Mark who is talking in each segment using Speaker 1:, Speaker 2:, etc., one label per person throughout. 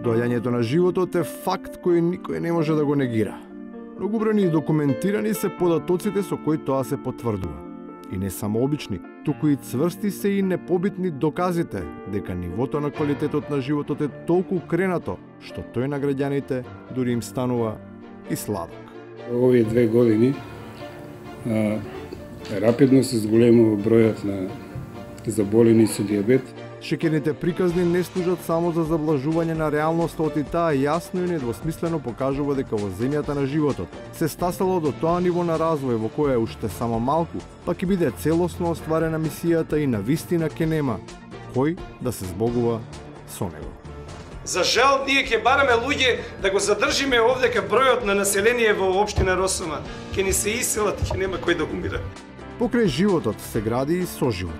Speaker 1: Доаѓањето на животот е факт кој никој не може да го негира. Многобројни и документирани се податоците со кои тоа се потврдува. И не само обични, туку и цврсти се и непобитни доказите дека нивото на квалитетот на животот е толку кренато, што тој на граѓаните дури им станува и сладок.
Speaker 2: Овие 2 години рапидно се зголемува бројот на заболени со дијабет.
Speaker 1: Шеќерните приказни не служат само за заблажување на реалноста, и таа јасно и недвосмислено покажува дека во земјата на животот се стасало до тоа ниво на развој во кое уште само малку, па ќе биде целосно остварена мисијата и навистина ќе нема кој да се збогува со него.
Speaker 3: За жал, ние ќе бараме луѓе да го задржиме овдека бројот на население во општина Росома. Ќе ни се иселат, ќе нема кој да умира.
Speaker 1: Покрај животот се гради и соживот.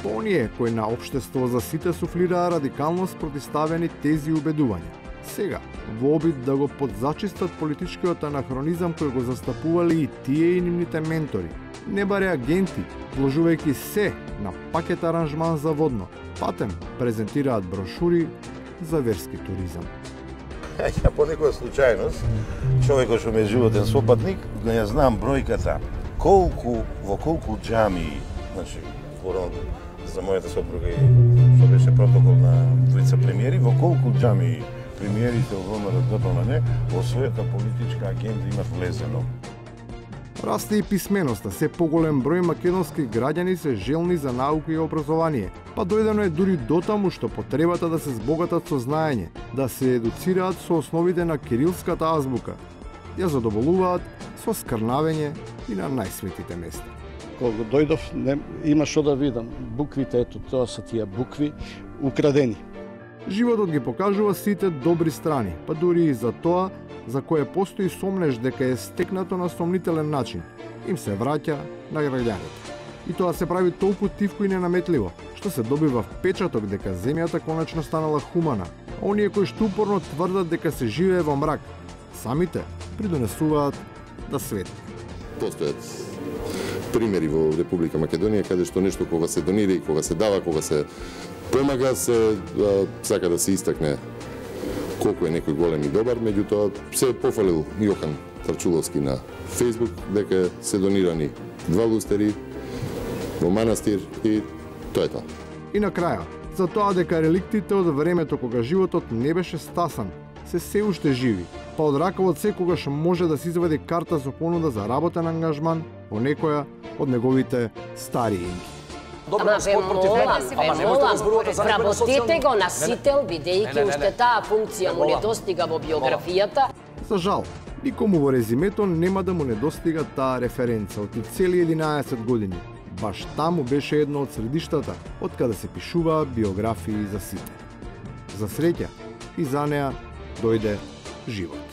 Speaker 1: По оние кои на општество за сите суфлираа радикално спротиставени тези убедувања. Сега, во обид да го подзачистат политичкиот анахронизам кој го застапувале и тие и нивните ментори, не баре агенти, вложувајќи се на пакет аранжман за водно, патем презентираат брошури за верски туризам.
Speaker 4: Ја по некоја случајност, човекот што ме е животен сопатник, не ја знам бројката, во колку џамии, значи, за мојата сопруга и што беше протокол на двојца премиери, во колку џамии премиерите од ВМРО-ДПМН во својата политичка агенда имат влезено.
Speaker 1: Расте и писменоста, се поголем број македонски граѓани се желни за наука и образование, па дојдено е дури дотаму што потребата да се збогатат со знаење, да се едуцираат со основите на кирилската азбука, ја задоволуваат со скрнавење и на најсветите места.
Speaker 5: Кога дојдов, има што да видам. Буквите, ето, тоа се тие букви, украдени.
Speaker 1: Животот ги покажува сите добри страни, па дури и за тоа за кое постои сомнеш дека е стекнато на сомнителен начин, им се враќа на граѓаните. И тоа се прави толку тивко и ненаметливо, што се добива впечаток дека земјата конечно станала хумана, а оние кои што упорно тврдат дека се живее во мрак, самите придонесуваат да светне.
Speaker 6: Постојат примери во Република Македонија каде што нешто кога се донира и кога се дава, кога се помага, се сака да се истакне колку е некој голем и добар, меѓутоа се пофалил Јохан Тарчуловски на Facebook дека се донирани 2 лустери во манастир и тоа е тоа.
Speaker 1: И на краја, за тоа дека реликтите од времето кога животот не беше стасан, се уште живи, па од ракавот секогаш може да се извади карта со понуда за работен ангажман во некоја од неговите стари инки.
Speaker 7: Вработете го на сител, бидејќи уште таа функција му не достига во биографијата.
Speaker 1: За жал, никому во резимето нема да му недостига таа референца од цели 11 години. Баш таму беше едно од средиштата од каде се пишуваа биографии за сите. За среќа, и за неа дојде живот.